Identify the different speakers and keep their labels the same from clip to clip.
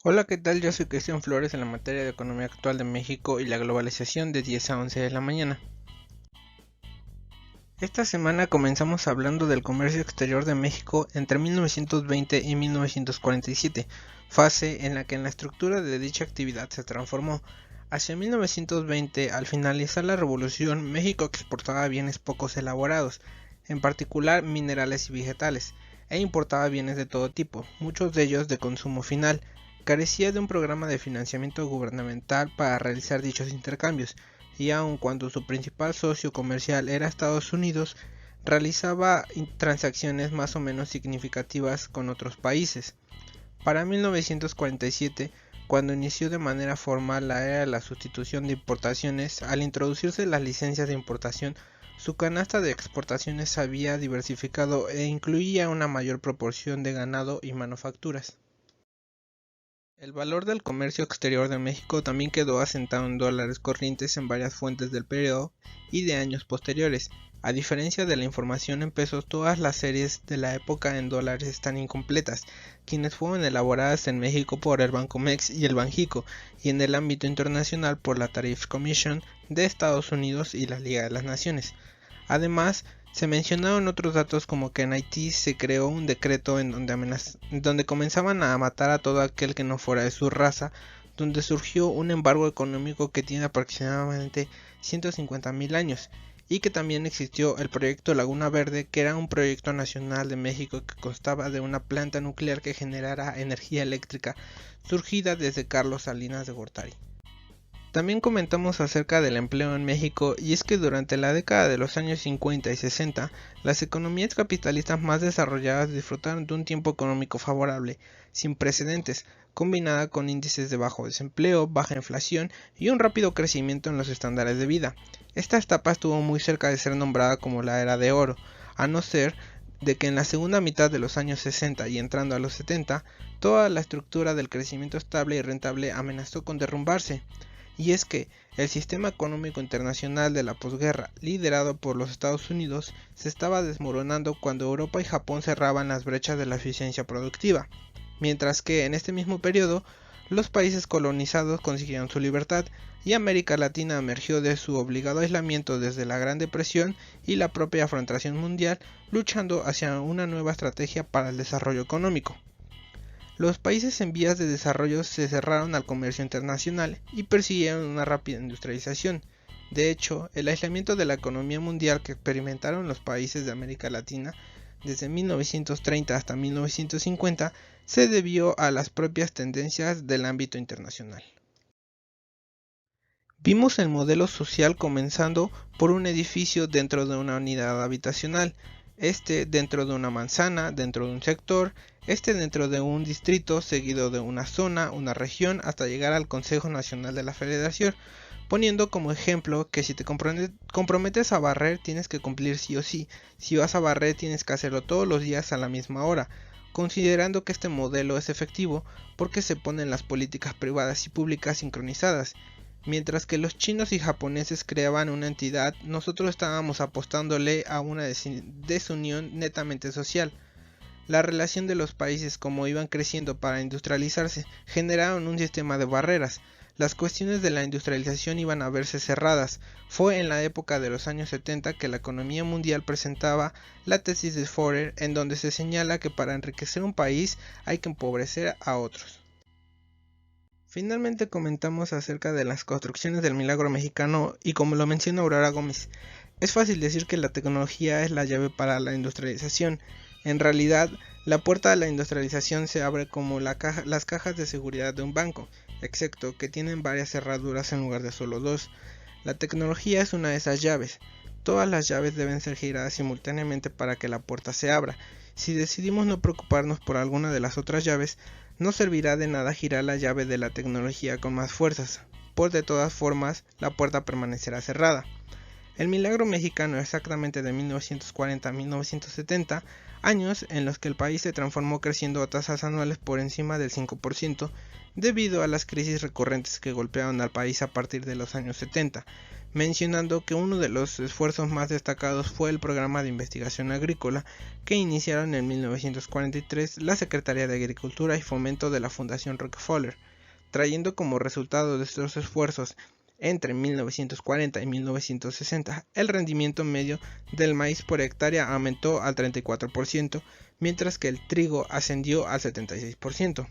Speaker 1: Hola, ¿qué tal? Yo soy Cristian Flores en la materia de Economía Actual de México y la globalización de 10 a 11 de la mañana. Esta semana comenzamos hablando del comercio exterior de México entre 1920 y 1947, fase en la que la estructura de dicha actividad se transformó. Hacia 1920, al finalizar la revolución, México exportaba bienes pocos elaborados, en particular minerales y vegetales, e importaba bienes de todo tipo, muchos de ellos de consumo final. Carecía de un programa de financiamiento gubernamental para realizar dichos intercambios, y aun cuando su principal socio comercial era Estados Unidos, realizaba transacciones más o menos significativas con otros países. Para 1947, cuando inició de manera formal la era de la sustitución de importaciones, al introducirse las licencias de importación, su canasta de exportaciones se había diversificado e incluía una mayor proporción de ganado y manufacturas. El valor del comercio exterior de México también quedó asentado en dólares corrientes en varias fuentes del periodo y de años posteriores. A diferencia de la información en pesos, todas las series de la época en dólares están incompletas, quienes fueron elaboradas en México por el Bancomex y el Banjico, y en el ámbito internacional por la Tariff Commission de Estados Unidos y la Liga de las Naciones. Además, se mencionaron otros datos como que en Haití se creó un decreto en donde comenzaban a matar a todo aquel que no fuera de su raza, donde surgió un embargo económico que tiene aproximadamente 150.000 años, y que también existió el proyecto Laguna Verde, que era un proyecto nacional de México que constaba de una planta nuclear que generara energía eléctrica surgida desde Carlos Salinas de Gortari. También comentamos acerca del empleo en México, y es que durante la década de los años 50 y 60, las economías capitalistas más desarrolladas disfrutaron de un tiempo económico favorable, sin precedentes, combinada con índices de bajo desempleo, baja inflación y un rápido crecimiento en los estándares de vida. Esta etapa estuvo muy cerca de ser nombrada como la era de oro, a no ser de que en la segunda mitad de los años 60 y entrando a los 70, toda la estructura del crecimiento estable y rentable amenazó con derrumbarse. Y es que el sistema económico internacional de la posguerra, liderado por los Estados Unidos, se estaba desmoronando cuando Europa y Japón cerraban las brechas de la eficiencia productiva, mientras que en este mismo periodo los países colonizados consiguieron su libertad y América Latina emergió de su obligado aislamiento desde la Gran Depresión y la propia afrontación mundial, luchando hacia una nueva estrategia para el desarrollo económico. Los países en vías de desarrollo se cerraron al comercio internacional y persiguieron una rápida industrialización. De hecho, el aislamiento de la economía mundial que experimentaron los países de América Latina desde 1930 hasta 1950 se debió a las propias tendencias del ámbito internacional. Vimos el modelo social comenzando por un edificio dentro de una unidad habitacional, este dentro de una manzana, dentro de un sector, este dentro de un distrito, seguido de una zona, una región, hasta llegar al Consejo Nacional de la Federación, poniendo como ejemplo que si te comprometes a barrer tienes que cumplir sí o sí, si vas a barrer tienes que hacerlo todos los días a la misma hora, considerando que este modelo es efectivo porque se ponen las políticas privadas y públicas sincronizadas. Mientras que los chinos y japoneses creaban una entidad, nosotros estábamos apostándole a una desunión netamente social. La relación de los países como iban creciendo para industrializarse generaron un sistema de barreras. Las cuestiones de la industrialización iban a verse cerradas. Fue en la época de los años 70 que la economía mundial presentaba la tesis de Forer, en donde se señala que para enriquecer un país hay que empobrecer a otros. Finalmente comentamos acerca de las construcciones del milagro mexicano y como lo menciona Aurora Gómez, es fácil decir que la tecnología es la llave para la industrialización. En realidad, la puerta a la industrialización se abre como las cajas de seguridad de un banco, excepto que tienen varias cerraduras en lugar de solo dos. La tecnología es una de esas llaves. Todas las llaves deben ser giradas simultáneamente para que la puerta se abra. Si decidimos no preocuparnos por alguna de las otras llaves, no servirá de nada girar la llave de la tecnología con más fuerzas, pues de todas formas la puerta permanecerá cerrada. El milagro mexicano exactamente de 1940 a 1970, años en los que el país se transformó creciendo a tasas anuales por encima del 5%, debido a las crisis recurrentes que golpearon al país a partir de los años 70, mencionando que uno de los esfuerzos más destacados fue el programa de investigación agrícola que iniciaron en 1943 la Secretaría de Agricultura y Fomento de la Fundación Rockefeller, trayendo como resultado de estos esfuerzos entre 1940 y 1960 el rendimiento medio del maíz por hectárea aumentó al 34%, mientras que el trigo ascendió al 76%.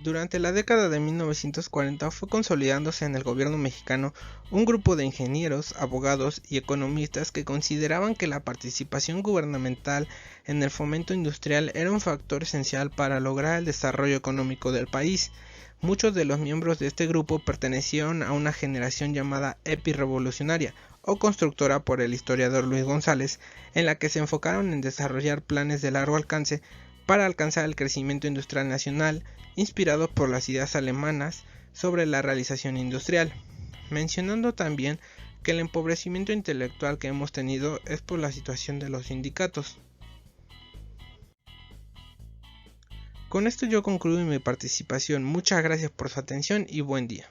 Speaker 1: Durante la década de 1940 fue consolidándose en el gobierno mexicano un grupo de ingenieros, abogados y economistas que consideraban que la participación gubernamental en el fomento industrial era un factor esencial para lograr el desarrollo económico del país. Muchos de los miembros de este grupo pertenecieron a una generación llamada epirrevolucionaria o constructora por el historiador Luis González, en la que se enfocaron en desarrollar planes de largo alcance para alcanzar el crecimiento industrial nacional, inspirados por las ideas alemanas sobre la realización industrial, mencionando también que el empobrecimiento intelectual que hemos tenido es por la situación de los sindicatos. Con esto yo concluyo mi participación. Muchas gracias por su atención y buen día.